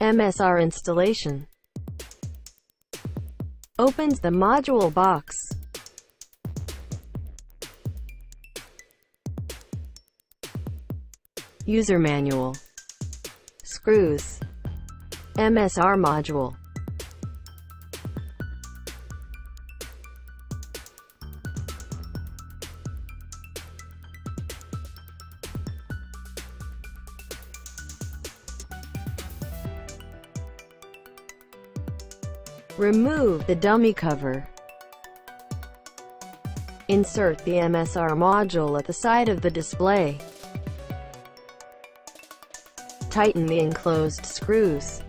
MSR installation. Opens the module box. User manual. Screws. MSR module. Remove the dummy cover. Insert the MSR module at the side of the display. Tighten the enclosed screws.